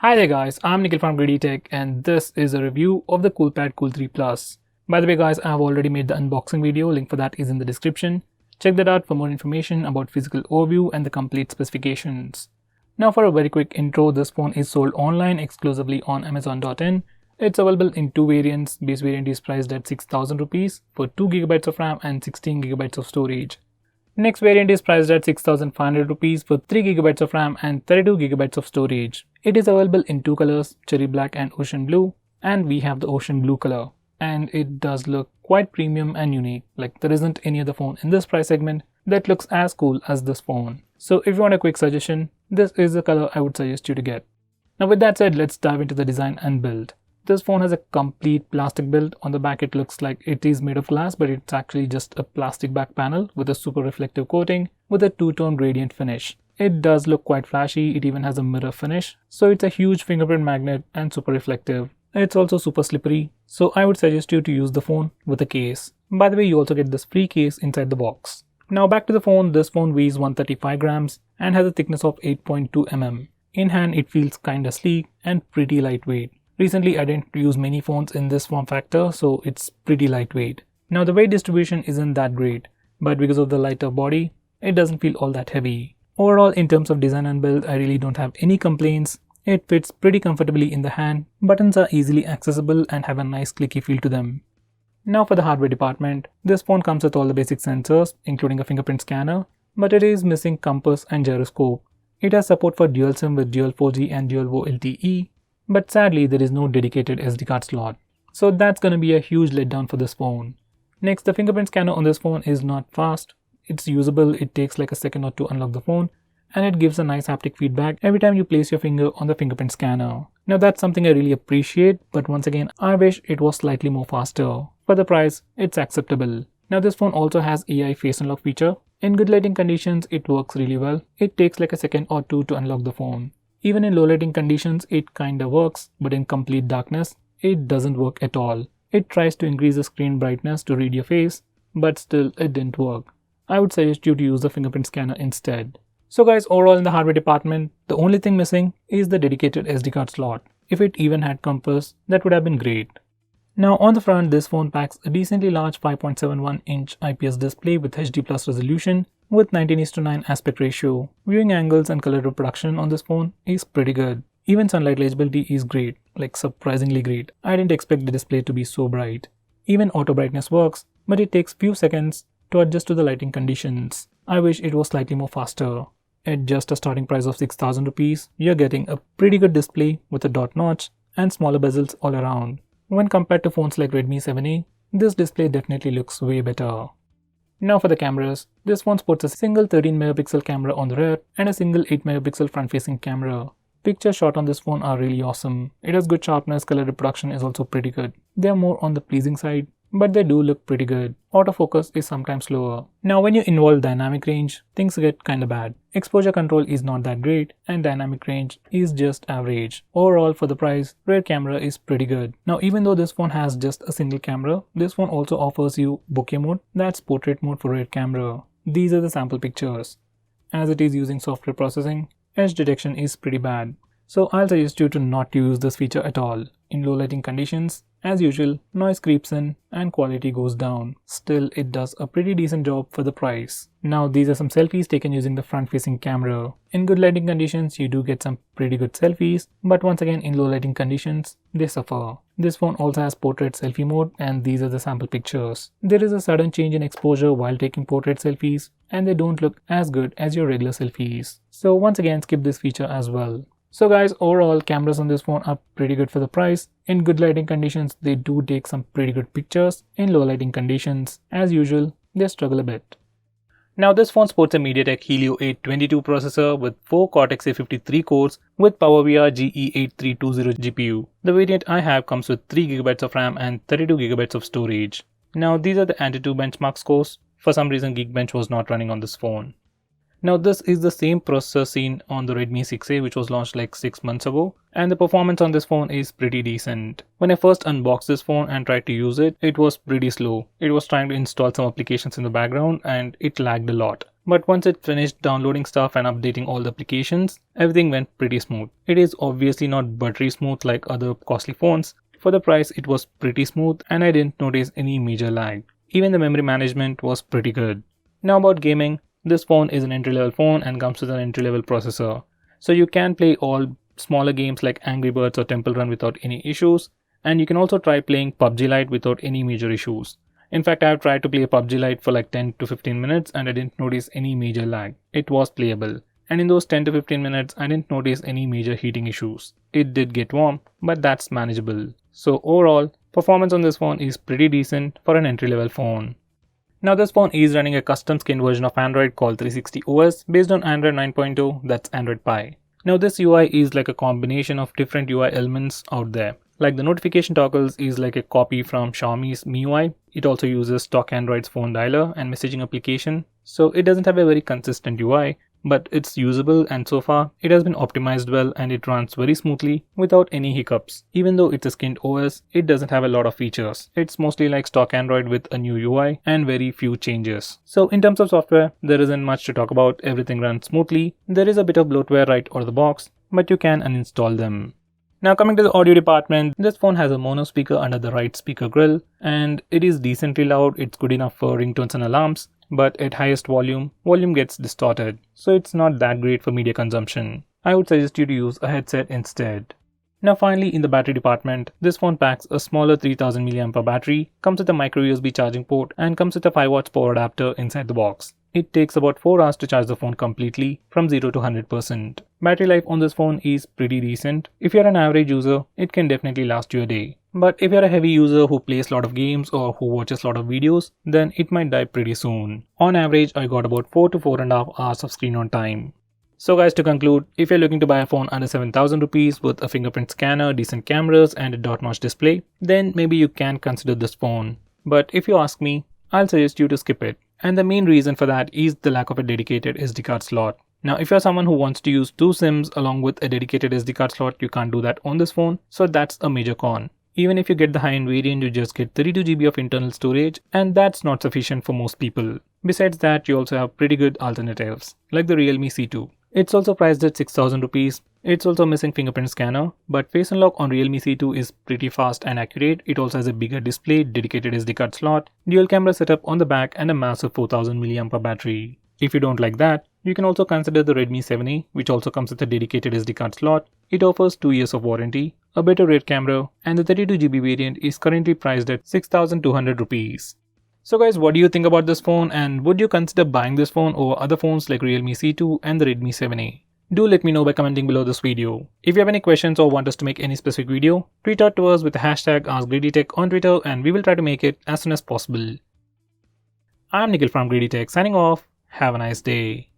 Hi there guys, I'm Nikhil from GreedyTech and this is a review of the Coolpad Cool 3 Plus. By the way guys, I have already made the unboxing video, link for that is in the description. Check that out for more information about physical overview and the complete specifications. Now for a very quick intro, this phone is sold online exclusively on Amazon.in. It's available in two variants. Base variant is priced at 6,000 rupees for 2GB of RAM and 16GB of storage. Next variant is priced at 6,500 rupees for 3GB of RAM and 32GB of storage. It is available in two colors, cherry black and ocean blue, and we have the ocean blue color. And it does look quite premium and unique, like there isn't any other phone in this price segment that looks as cool as this phone. So if you want a quick suggestion, this is the color I would suggest you to get. Now with that said, let's dive into the design and build. This phone has a complete plastic build. On the back it looks like it is made of glass, but it's actually just a plastic back panel with a super reflective coating with a two-tone gradient finish. It does look quite flashy, it even has a mirror finish, so it's a huge fingerprint magnet and super reflective. It's also super slippery, so I would suggest you to use the phone with a case. By the way, you also get this free case inside the box. Now back to the phone. This phone weighs 135 grams and has a thickness of 8.2 mm. In hand it feels kinda sleek and pretty lightweight. Recently I didn't use many phones in this form factor, so it's pretty lightweight. Now the weight distribution isn't that great, but because of the lighter body, it doesn't feel all that heavy. Overall, in terms of design and build, I really don't have any complaints. It fits pretty comfortably in the hand, buttons are easily accessible and have a nice clicky feel to them. Now for the hardware department, this phone comes with all the basic sensors, including a fingerprint scanner, but it is missing compass and gyroscope. It has support for dual SIM with dual 4G and dual VoLTE, but sadly there is no dedicated SD card slot. So that's gonna be a huge letdown for this phone. Next, the fingerprint scanner on this phone is not fast. It's usable, it takes like a second or two to unlock the phone, and it gives a nice haptic feedback every time you place your finger on the fingerprint scanner. Now that's something I really appreciate, but once again I wish it was slightly more faster. For the price, it's acceptable. Now this phone also has AI face unlock feature. In good lighting conditions it works really well. It takes like a second or two to unlock the phone. Even in low lighting conditions it kinda works, but in complete darkness it doesn't work at all. It tries to increase the screen brightness to read your face, but still it didn't work. I would suggest you to use the fingerprint scanner instead. So guys, overall in the hardware department, the only thing missing is the dedicated SD card slot. If it even had compass, that would have been great. Now on the front, this phone packs a decently large 5.71-inch IPS display with HD+ resolution with 19:9 aspect ratio. Viewing angles and color reproduction on this phone is pretty good. Even sunlight legibility is great, like surprisingly great. I didn't expect the display to be so bright. Even auto brightness works, but it takes few seconds to adjust to the lighting conditions. I wish it was slightly more faster. At just a starting price of 6,000 rupees, you're getting a pretty good display with a dot notch and smaller bezels all around. When compared to phones like Redmi 7A, this display definitely looks way better. Now for the cameras, this phone sports a single 13-megapixel camera on the rear and a single 8-megapixel front-facing camera. Pictures shot on this phone are really awesome. It has good sharpness, color reproduction is also pretty good. They are more on the pleasing side, but they do look pretty good. Autofocus is sometimes slower. Now when you involve dynamic range, things get kinda bad. Exposure control is not that great and dynamic range is just average. Overall for the price, rear camera is pretty good. Now even though this phone has just a single camera, this phone also offers you bokeh mode, that's portrait mode for rear camera. These are the sample pictures. As it is using software processing, edge detection is pretty bad. So I'll suggest you to not use this feature at all. In low lighting conditions, as usual, noise creeps in and quality goes down. Still, it does a pretty decent job for the price. Now these are some selfies taken using the front-facing camera. In good lighting conditions, you do get some pretty good selfies, but once again in low lighting conditions, they suffer. This phone also has portrait selfie mode and these are the sample pictures. There is a sudden change in exposure while taking portrait selfies and they don't look as good as your regular selfies. So once again, skip this feature as well. So guys, overall cameras on this phone are pretty good for the price. In good lighting conditions, they do take some pretty good pictures. In low lighting conditions, as usual, they struggle a bit. Now this phone sports a MediaTek Helio 822 processor with 4 Cortex-A53 cores with PowerVR GE8320 GPU. The variant I have comes with 3GB of RAM and 32GB of storage. Now these are the AnTuTu benchmark scores. For some reason Geekbench was not running on this phone. Now this is the same processor seen on the Redmi 6A which was launched like 6 months ago, and the performance on this phone is pretty decent. When I first unboxed this phone and tried to use it, it was pretty slow. It was trying to install some applications in the background and it lagged a lot. but once it finished downloading stuff and updating all the applications, everything went pretty smooth. It is obviously not buttery smooth like other costly phones. For the price, it was pretty smooth and I didn't notice any major lag. Even the memory management was pretty good. Now about gaming, this phone is an entry-level phone and comes with an entry-level processor. So you can play all smaller games like Angry Birds or Temple Run without any issues, and you can also try playing PUBG Lite without any major issues. In fact, I have tried to play PUBG Lite for like 10 to 15 minutes and I didn't notice any major lag. It was playable. And in those 10 to 15 minutes, I didn't notice any major heating issues. It did get warm, but that's manageable. So overall, performance on this phone is pretty decent for an entry-level phone. Now this phone is running a custom skinned version of Android called 360 OS based on Android 9.0, that's Android Pie. Now this UI is like a combination of different UI elements out there. Like the notification toggles is like a copy from Xiaomi's MIUI. It also uses stock Android's phone dialer and messaging application. So it doesn't have a very consistent UI, but it's usable and so far it has been optimized well and it runs very smoothly without any hiccups. Even though it's a skinned OS, it doesn't have a lot of features. It's mostly like stock Android with a new UI and very few changes. So in terms of software, there isn't much to talk about. Everything runs smoothly. There is a bit of bloatware right out of the box, but you can uninstall them. Now coming to the audio department, this phone has a mono speaker under the right speaker grill and it is decently loud. It's good enough for ringtones and alarms, but at highest volume gets distorted. So it's not that great for media consumption. I would suggest you to use a headset instead. Now finally in the battery department, this phone packs a smaller 3000 mAh battery, comes with a micro USB charging port and comes with a 5W power adapter inside the box. It takes about 4 hours to charge the phone completely from 0 to 100%. Battery life on this phone is pretty decent. If you're an average user, it can definitely last you a day. But if you're a heavy user who plays a lot of games or who watches a lot of videos, then it might die pretty soon. On average, I got about 4 to 4.5 hours of screen on time. So guys, to conclude, if you're looking to buy a phone under 7,000 rupees with a fingerprint scanner, decent cameras and a dot-notch display, then maybe you can consider this phone. But if you ask me, I'll suggest you to skip it. And the main reason for that is the lack of a dedicated SD card slot. Now if you're someone who wants to use 2 SIMs along with a dedicated SD card slot, you can't do that on this phone, so that's a major con. Even if you get the high-end variant, you just get 32 GB of internal storage and that's not sufficient for most people. Besides that, you also have pretty good alternatives like the Realme C2. It's also priced at 6,000 rupees. It's also missing fingerprint scanner, but Face Unlock on Realme C2 is pretty fast and accurate. It also has a bigger display, dedicated SD card slot, dual camera setup on the back and a massive 4000 mAh battery. If you don't like that, you can also consider the Redmi 7A, which also comes with a dedicated SD card slot. It offers 2 years of warranty, a better rear camera, and the 32 GB variant is currently priced at 6,200 rupees. So guys, what do you think about this phone and would you consider buying this phone over other phones like Realme C2 and the Redmi 7A? Do let me know by commenting below this video. If you have any questions or want us to make any specific video, tweet out to us with the hashtag AskGreedyTech on Twitter and we will try to make it as soon as possible. I'm Nikhil from GreedyTech signing off. Have a nice day.